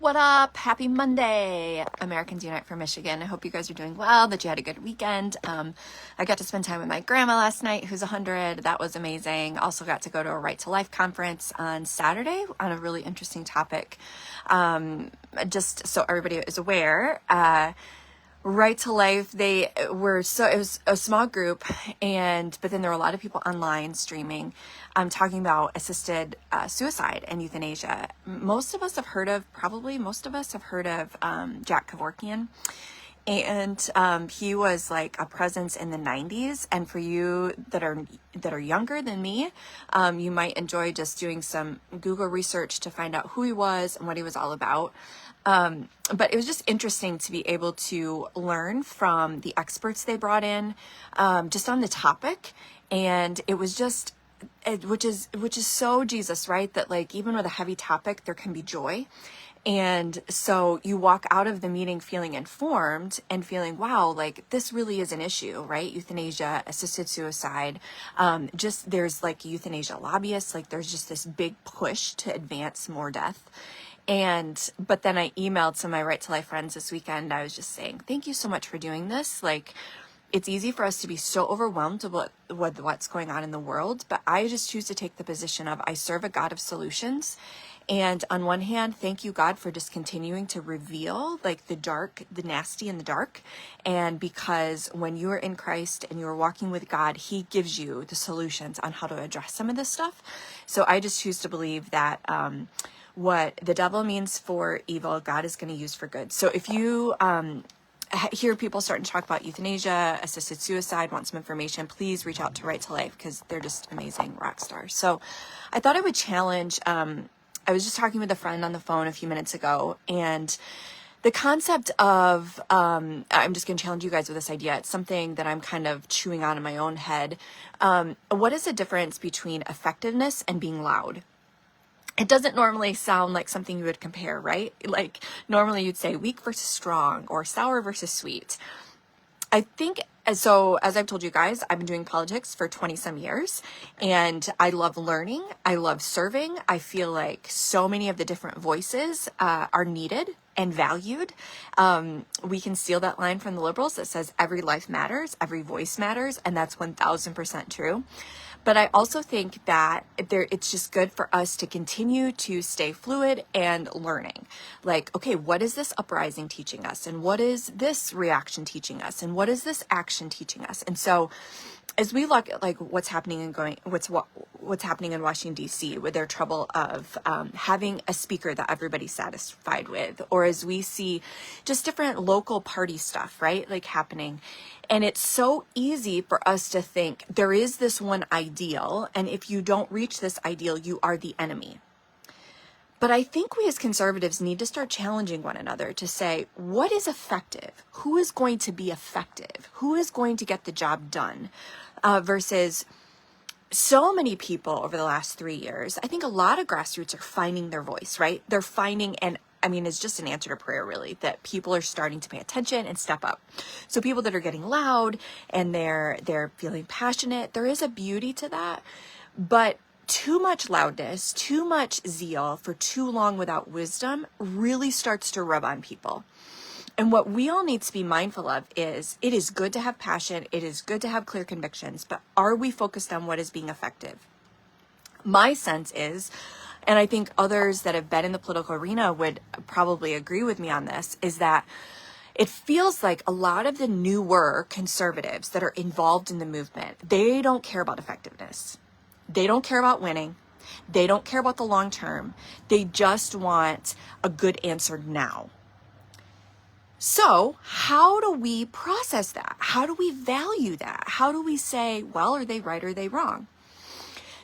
What up? Happy Monday, Americans Unite for Michigan. I hope you guys are doing well, that you had a good weekend. I got to spend time with my grandma last night, who's 100. That was amazing. Also got to go to a Right to Life conference on Saturday on a really interesting topic. Just so everybody is aware, Right to Life, it was a small group, but then there were a lot of people online streaming, talking about assisted suicide and euthanasia. Most of us have heard of Jack Kevorkian, and he was like a presence in the 90s. And for you that are younger than me, you might enjoy just doing some Google research to find out who he was and what he was all about. But it was just interesting to be able to learn from the experts they brought in, just on the topic. And it was just, which is so Jesus, right? That like, even with a heavy topic, there can be joy. And so you walk out of the meeting feeling informed and feeling, wow, like this really is an issue, right? Euthanasia, assisted suicide, there's like euthanasia lobbyists, like there's just this big push to advance more death. But then I emailed some of my Right to Life friends this weekend. I was just saying, thank you so much for doing this. Like, it's easy for us to be so overwhelmed with what's going on in the world, but I just choose to take the position of I serve a God of solutions. And on one hand, thank you, God, for just continuing to reveal like the dark, the nasty and the dark. And because when you are in Christ and you are walking with God, he gives you the solutions on how to address some of this stuff. So I just choose to believe that, what the devil means for evil, God is going to use for good. So if you hear people starting to talk about euthanasia, assisted suicide, want some information, please reach out to Right to Life because they're just amazing rock stars. So I thought I would challenge, I was just talking with a friend on the phone a few minutes ago, and the concept of, I'm just going to challenge you guys with this idea. It's something that I'm kind of chewing on in my own head. What is the difference between effectiveness and being loud? It doesn't normally sound like something you would compare, right? Like normally you'd say weak versus strong or sour versus sweet. I think, so as I've told you guys, I've been doing politics for 20 some years, and I love learning. I love serving. I feel like so many of the different voices are needed and valued. We can steal that line from the liberals that says every life matters, every voice matters, and that's 1000% true. But I also think that it's just good for us to continue to stay fluid and learning. Like, okay, what is this uprising teaching us? And what is this reaction teaching us? And what is this action teaching us? And so as we look at like what's happening in Washington, D.C. with their trouble of having a speaker that everybody's satisfied with, or as we see just different local party stuff, right, like happening. And it's so easy for us to think there is this one ideal, and if you don't reach this ideal, you are the enemy. But I think we as conservatives need to start challenging one another to say, what is effective? Who is going to be effective? Who is going to get the job done? Versus so many people over the last 3 years, I think a lot of grassroots are finding their voice, right? They're finding, and I mean, it's just an answer to prayer, really, that people are starting to pay attention and step up. So people that are getting loud and they're feeling passionate, there is a beauty to that. But too much loudness, too much zeal for too long without wisdom really starts to rub on people. And what we all need to be mindful of is it is good to have passion. It is good to have clear convictions, but are we focused on what is being effective? My sense is, and I think others that have been in the political arena would probably agree with me on this, is that it feels like a lot of the newer conservatives that are involved in the movement, they don't care about effectiveness. They don't care about winning. They don't care about the long term. They just want a good answer now. So how do we process that? How do we value that? How do we say, well, are they right or are they wrong?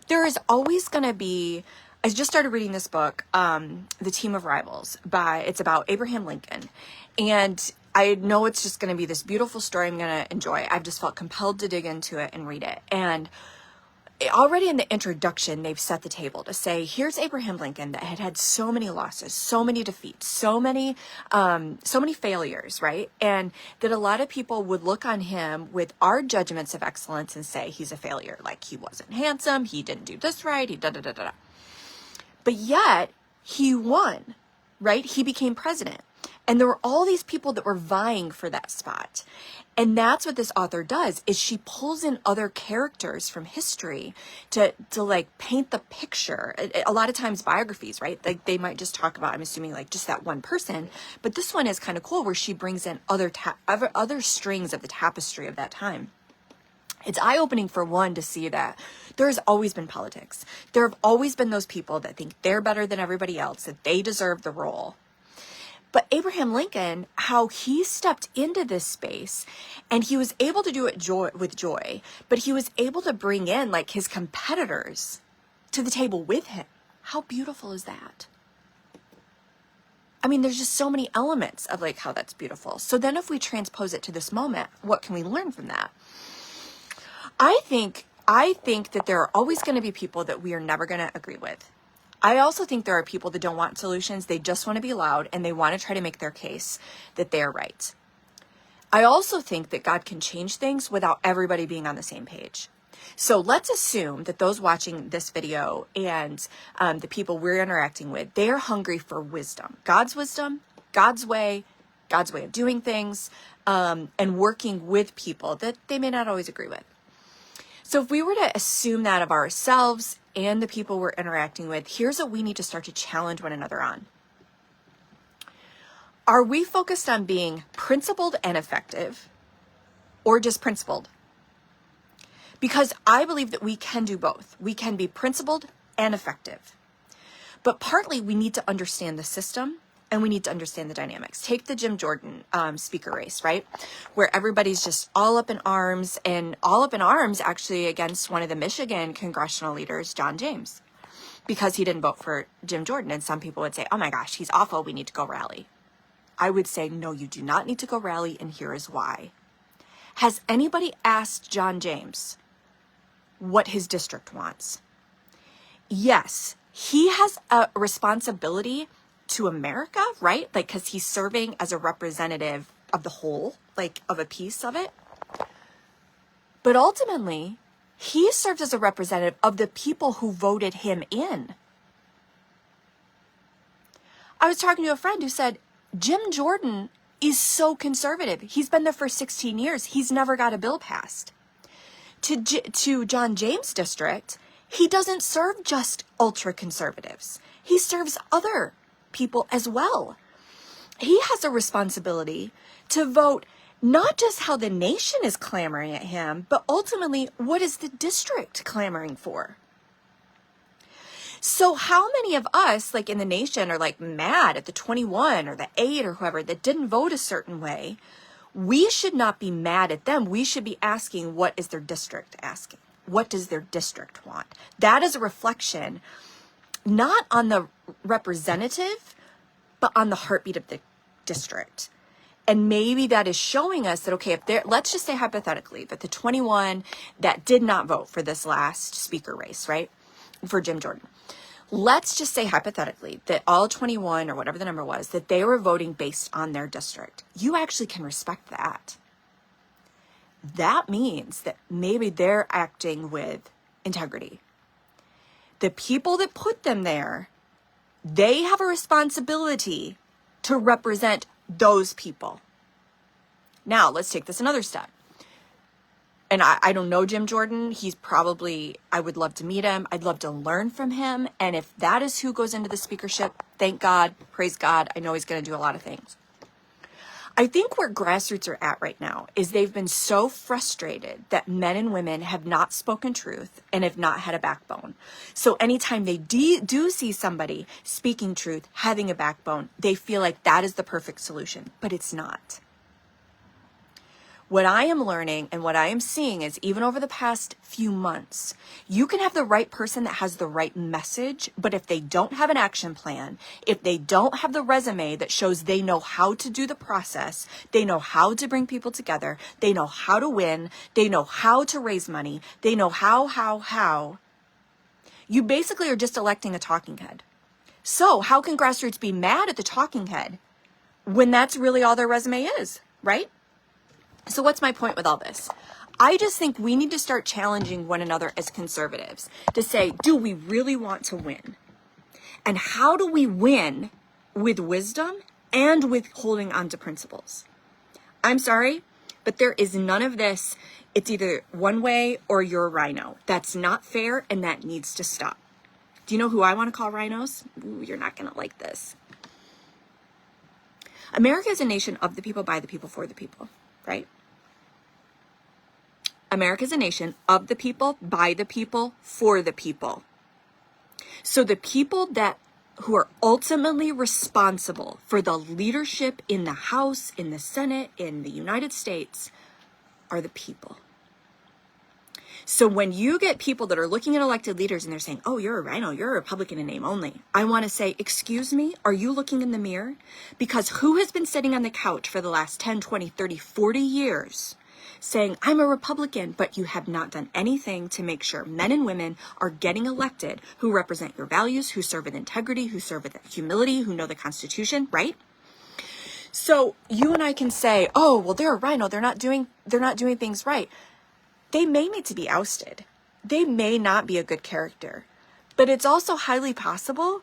There is always going to be, I just started reading this book, The Team of Rivals, it's about Abraham Lincoln. And I know it's just going to be this beautiful story I'm going to enjoy. I've just felt compelled to dig into it and read it. And already in the introduction, they've set the table to say, here's Abraham Lincoln that had so many losses, so many defeats, so many failures, right? And that a lot of people would look on him with our judgments of excellence and say he's a failure. Like he wasn't handsome, he didn't do this right, he da da da da. But yet he won. right? He became president. And there were all these people that were vying for that spot. And that's what this author does, is she pulls in other characters from history to like paint the picture. A lot of times biographies, right? Like they might just talk about, I'm assuming, like just that one person. But this one is kind of cool where she brings in other strings of the tapestry of that time. It's eye-opening for one to see that there's always been politics. There have always been those people that think they're better than everybody else, that they deserve the role. But Abraham Lincoln, how he stepped into this space, and he was able to do it with joy, but he was able to bring in like his competitors to the table with him. How beautiful is that? I mean, there's just so many elements of like how that's beautiful. So then if we transpose it to this moment, what can we learn from that? I think that there are always going to be people that we are never going to agree with. I also think there are people that don't want solutions. They just want to be loud and they want to try to make their case that they're right. I also think that God can change things without everybody being on the same page. So let's assume that those watching this video and the people we're interacting with, they are hungry for wisdom, God's way of doing things, and working with people that they may not always agree with. So if we were to assume that of ourselves and the people we're interacting with, here's what we need to start to challenge one another on. Are we focused on being principled and effective, or just principled? Because I believe that we can do both. We can be principled and effective. But partly we need to understand the system and we need to understand the dynamics. Take the Jim Jordan speaker race, right? Where everybody's just all up in arms, and all up in arms actually against one of the Michigan congressional leaders, John James, because he didn't vote for Jim Jordan. And some people would say, oh my gosh, he's awful, we need to go rally. I would say, no, you do not need to go rally, and here is why. Has anybody asked John James what his district wants? Yes, he has a responsibility to America, right? Like, because he's serving as a representative of the whole, like of a piece of it. But ultimately, he serves as a representative of the people who voted him in. I was talking to a friend who said, Jim Jordan is so conservative. He's been there for 16 years. He's never got a bill passed. To John James' district, he doesn't serve just ultra conservatives. He serves other people as well. He has a responsibility to vote not just how the nation is clamoring at him, but ultimately, what is the district clamoring for? So how many of us, like in the nation, are like mad at the 21 or the 8 or whoever that didn't vote a certain way? We should not be mad at them. We should be asking, what is their district asking? What does their district want? That is a reflection not on the representative, but on the heartbeat of the district. And maybe that is showing us that, okay, if there, let's just say hypothetically that the 21 that did not vote for this last speaker race, right, for Jim Jordan, let's just say hypothetically that all 21 or whatever the number was, that they were voting based on their district. You actually can respect that. That means that maybe they're acting with integrity. The people that put them there, they have a responsibility to represent those people. Now, let's take this another step. And I don't know Jim Jordan. He's probably, I would love to meet him. I'd love to learn from him. And if that is who goes into the speakership, thank God, praise God. I know he's going to do a lot of things. I think where grassroots are at right now is they've been so frustrated that men and women have not spoken truth and have not had a backbone. So anytime they do see somebody speaking truth, having a backbone, they feel like that is the perfect solution, but it's not. What I am learning and what I am seeing is even over the past few months, you can have the right person that has the right message, but if they don't have an action plan, if they don't have the resume that shows they know how to do the process, they know how to bring people together, they know how to win, they know how to raise money, they know how, you basically are just electing a talking head. So how can grassroots be mad at the talking head when that's really all their resume is, right? So what's my point with all this? I just think we need to start challenging one another as conservatives to say, do we really want to win? And how do we win with wisdom and with holding on to principles. I'm sorry, but there is none of this. It's either one way or you're a rhino. That's not fair, and that needs to stop. Do you know who I want to call rhinos? Ooh, you're not going to like this. America is a nation of the people, by the people, for the people, right? America is a nation of the people, by the people, for the people. So the people who are ultimately responsible for the leadership in the House, in the Senate, in the United States are the people. So when you get people that are looking at elected leaders and they're saying, oh, you're a rhino, you're a Republican in name only, I want to say, excuse me, are you looking in the mirror? Because who has been sitting on the couch for the last 10, 20, 30, 40 years saying, I'm a Republican, but you have not done anything to make sure men and women are getting elected who represent your values, who serve with integrity, who serve with humility, who know the Constitution, right? So you and I can say, oh, well, they're a rhino, they're not doing things right. They may need to be ousted. They may not be a good character, but it's also highly possible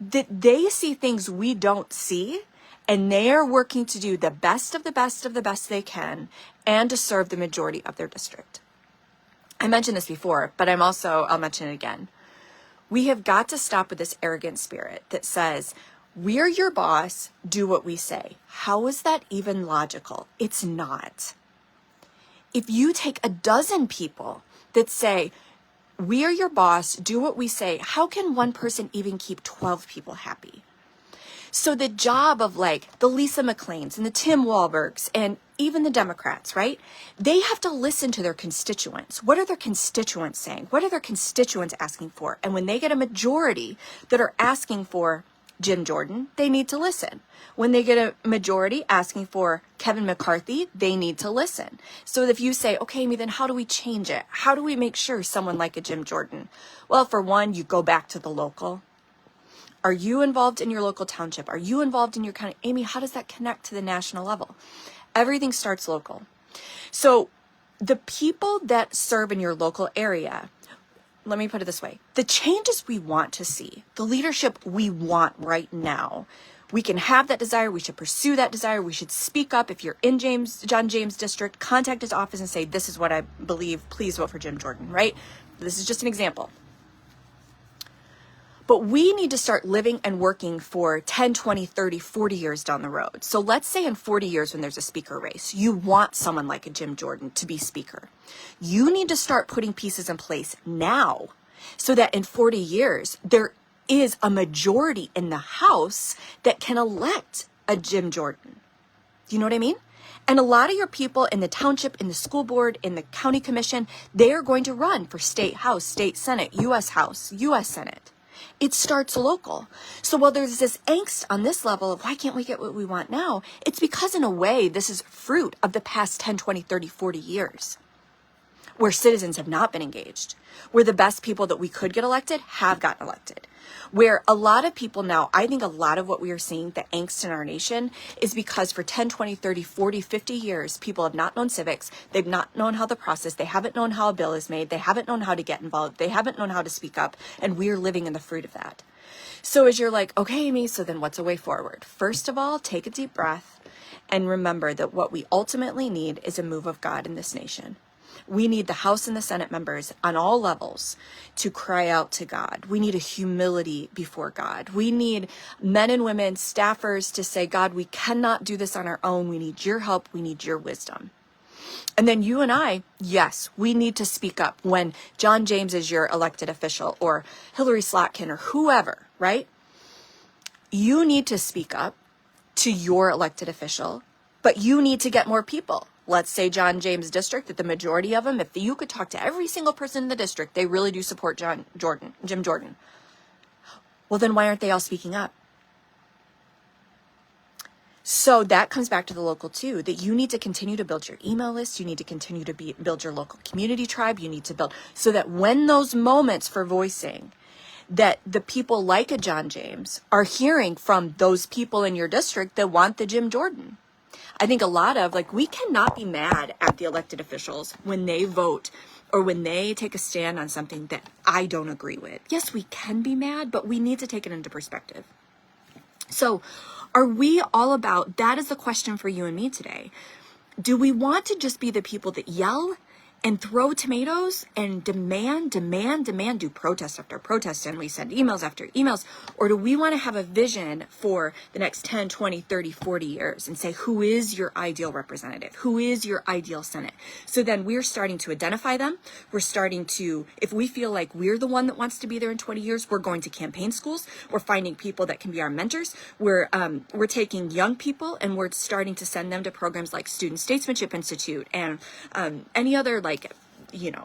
that they see things we don't see, and they are working to do the best of the best of the best they can and to serve the majority of their district. I mentioned this before, but I'll mention it again. We have got to stop with this arrogant spirit that says, we're your boss, do what we say. How is that even logical? It's not. If you take a dozen people that say, we are your boss, do what we say, how can one person even keep 12 people happy? So the job of like the Lisa McLeans and the Tim Wahlbergs and even the Democrats, right? They have to listen to their constituents. What are their constituents saying? What are their constituents asking for? And when they get a majority that are asking for Jim Jordan, they need to listen. When they get a majority asking for Kevin McCarthy, they need to listen. So if you say, okay, Amy, then how do we change it? How do we make sure someone like a Jim Jordan? Well, for one, you go back to the local. Are you involved in your local township? Are you involved in your county? Amy, how does that connect to the national level? Everything starts local. So the people that serve in your local area, let me put it this way. The changes we want to see, the leadership we want right now, we can have that desire. We should pursue that desire. We should speak up. If you're in John James District, contact his office and say, this is what I believe. Please vote for Jim Jordan, right? This is just an example. But we need to start living and working for 10, 20, 30, 40 years down the road. So let's say in 40 years when there's a speaker race, you want someone like a Jim Jordan to be speaker. You need to start putting pieces in place now so that in 40 years, there is a majority in the House that can elect a Jim Jordan. Do you know what I mean? And a lot of your people in the township, in the school board, in the county commission, they are going to run for state House, state Senate, U.S. House, U.S. Senate. It starts local. So while there's this angst on this level of why can't we get what we want now, it's because in a way, this is fruit of the past 10, 20, 30, 40 years where citizens have not been engaged, where the best people that we could get elected have gotten elected, where a lot of people now, I think a lot of what we are seeing, the angst in our nation, is because for 10, 20, 30, 40, 50 years, people have not known civics. They've not known how the process, they haven't known how a bill is made. They haven't known how to get involved. They haven't known how to speak up. And we're living in the fruit of that. So as you're like, okay, Amy, so then what's a way forward? First of all, take a deep breath and remember that what we ultimately need is a move of God in this nation. We need the House and the Senate members on all levels to cry out to God. We need a humility before God. We need men and women, staffers to say, God, we cannot do this on our own. We need your help. We need your wisdom. And then you and I, yes, we need to speak up when John James is your elected official or Hillary Slotkin or whoever, right? You need to speak up to your elected official, but you need to get more people. Let's say John James District, that the majority of them, if you could talk to every single person in the district, they really do support Jim Jordan. Well, then why aren't they all speaking up? So that comes back to the local too, that you need to continue to build your email list. You need to continue to build your local community tribe. You need to build so that when those moments for voicing, that the people like a John James are hearing from those people in your district that want the Jim Jordan. I think a lot of, we cannot be mad at the elected officials when they vote or when they take a stand on something that I don't agree with. Yes, we can be mad, but we need to take it into perspective. So are we all about, that is the question for you and me today. Do we want to just be the people that yell and throw tomatoes and demand, do protest after protest, and we send emails after emails? Or do we want to have a vision for the next 10, 20, 30, 40 years and say, who is your ideal representative? Who is your ideal Senate? So then we're starting to identify them. We're starting to, if we feel like we're the one that wants to be there in 20 years, we're going to campaign schools. We're finding people that can be our mentors. We're taking young people and we're starting to send them to programs like Student Statesmanship Institute and any other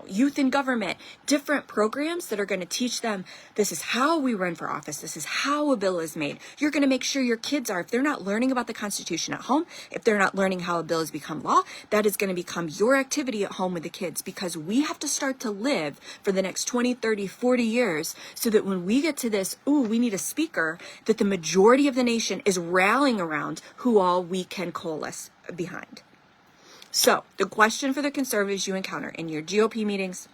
youth in government, different programs that are going to teach them, this is how we run for office. This is how a bill is made. You're going to make sure your kids are, if they're not learning about the Constitution at home, if they're not learning how a bill has become law, that is going to become your activity at home with the kids, because we have to start to live for the next 20, 30, 40 years so that when we get to this, we need a speaker, that the majority of the nation is rallying around who all we can coalesce behind. So the question for the conservatives you encounter in your GOP meetings,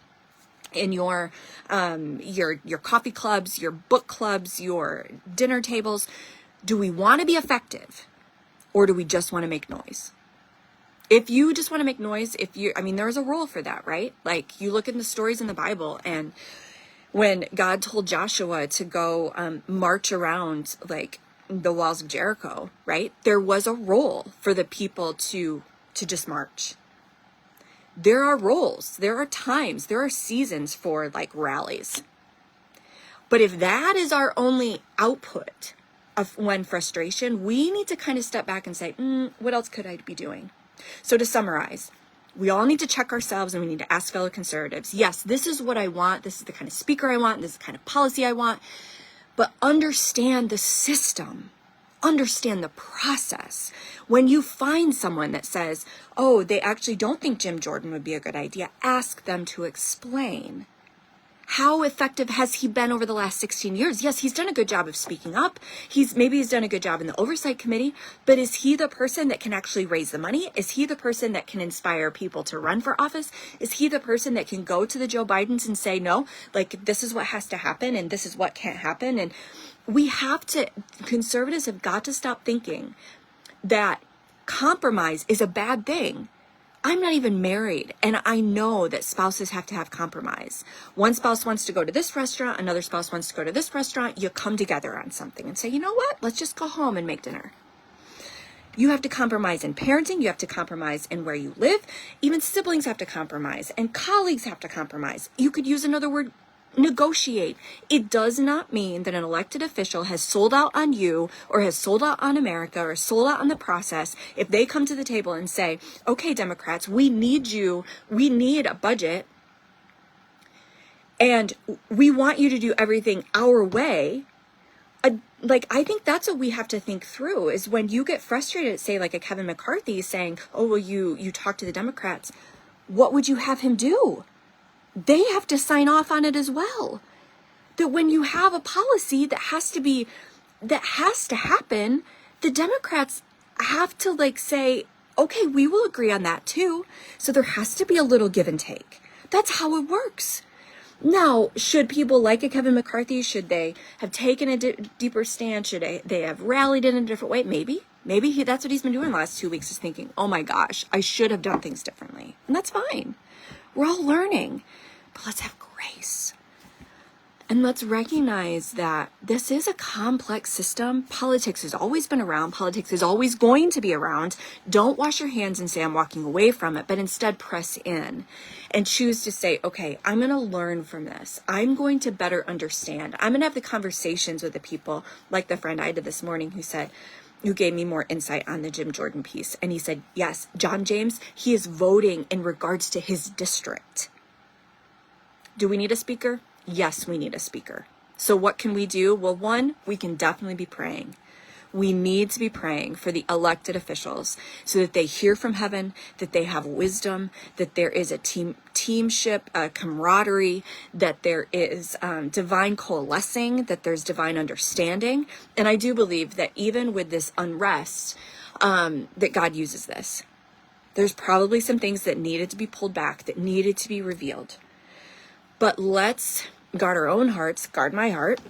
in your coffee clubs, your book clubs, your dinner tables, do we want to be effective or do we just want to make noise? If you just want to make noise, there's a role for that, right? Like you look in the stories in the Bible, and when God told Joshua to go march around like the walls of Jericho, right? There was a role for the people to just march. There are roles, there are times, there are seasons for like rallies. But if that is our only output of when frustration, we need to kind of step back and say, what else could I be doing? So to summarize, we all need to check ourselves and we need to ask fellow conservatives, yes, this is what I want. This is the kind of speaker I want. This is the kind of policy I want. But understand the system. Understand the process. When you find someone that says, they actually don't think Jim Jordan would be a good idea, ask them to explain. How effective has he been over the last 16 years? Yes, he's done a good job of speaking up. He's done a good job in the oversight committee, but is he the person that can actually raise the money? Is he the person that can inspire people to run for office? Is he the person that can go to the Joe Bidens and say, no, like this is what has to happen and this is what can't happen? And conservatives have got to stop thinking that compromise is a bad thing. I'm not even married, and I know that spouses have to have compromise. One spouse wants to go to this restaurant, another spouse wants to go to this restaurant. You come together on something and say, you know what? Let's just go home and make dinner. You have to compromise in parenting. You have to compromise in where you live. Even siblings have to compromise, and colleagues have to compromise. You could use another word, negotiate. It does not mean that an elected official has sold out on you or has sold out on America or sold out on the process. If they come to the table and say, okay, Democrats, we need a budget and we want you to do everything our way. I think that's what we have to think through is when you get frustrated at, say, like a Kevin McCarthy saying, you talk to the Democrats, what would you have him do? They have to sign off on it as well. That when you have a policy that has to happen, the Democrats have to say, okay, we will agree on that too. So there has to be a little give and take. That's how it works. Now, should people like a Kevin McCarthy, should they have taken a deeper stand? Should they have rallied in a different way? Maybe that's what he's been doing the last 2 weeks, is thinking, oh my gosh, I should have done things differently. And that's fine. We're all learning, but let's have grace. And let's recognize that this is a complex system. Politics has always been around. Politics is always going to be around. Don't wash your hands and say, I'm walking away from it, but instead press in and choose to say, okay, I'm going to learn from this. I'm going to better understand. I'm going to have the conversations with the people, like the friend I did this morning who gave me more insight on the Jim Jordan piece. And he said, yes, John James, he is voting in regards to his district. Do we need a speaker? Yes, we need a speaker. So what can we do? Well, one, we can definitely be praying. We need to be praying for the elected officials so that they hear from heaven, that they have wisdom, that there is a teamship, a camaraderie, that there is divine coalescing, that there's divine understanding. And I do believe that even with this unrest, that God uses this. There's probably some things that needed to be pulled back, that needed to be revealed. But let's guard our own hearts, guard my heart,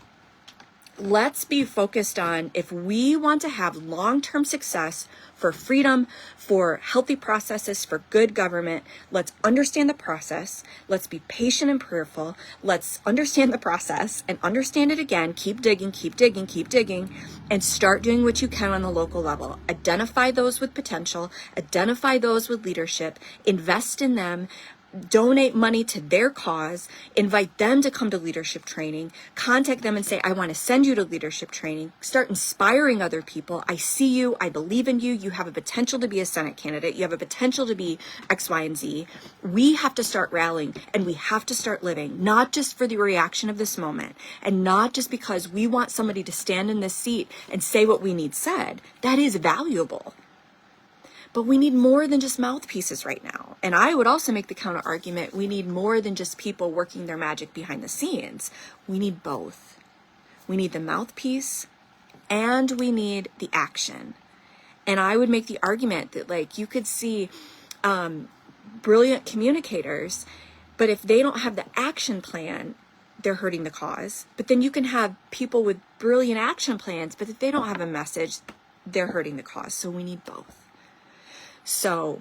Let's be focused on, if we want to have long-term success for freedom, for healthy processes, for good government, let's understand the process. Let's be patient and prayerful. Let's understand the process and understand it again. Keep digging, keep digging, keep digging, and start doing what you can on the local level. Identify those with potential, identify those with leadership, invest in them, donate money to their cause, invite them to come to leadership training, contact them and say, I want to send you to leadership training, start inspiring other people. I see you. I believe in you. You have a potential to be a Senate candidate. You have a potential to be X, Y, and Z. We have to start rallying and we have to start living, not just for the reaction of this moment and not just because we want somebody to stand in this seat and say what we need said. That is valuable. But we need more than just mouthpieces right now. And I would also make the counter argument, we need more than just people working their magic behind the scenes. We need both. We need the mouthpiece and we need the action. And I would make the argument that, like, you could see brilliant communicators, but if they don't have the action plan, they're hurting the cause. But then you can have people with brilliant action plans, but if they don't have a message, they're hurting the cause. So we need both. So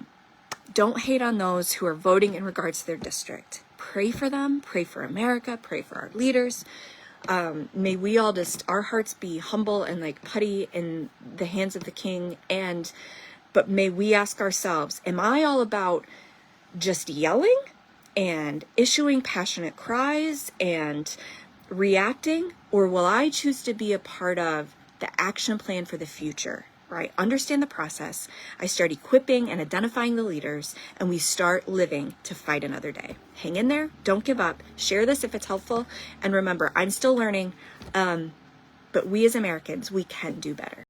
don't hate on those who are voting in regards to their district. Pray for them, pray for America, pray for our leaders. May we all just, our hearts be humble and like putty in the hands of the King. But may we ask ourselves, am I all about just yelling and issuing passionate cries and reacting? Or will I choose to be a part of the action plan for the future? Right? Understand the process. I start equipping and identifying the leaders, and we start living to fight another day. Hang in there. Don't give up. Share this if it's helpful. And remember, I'm still learning, but we as Americans, we can do better.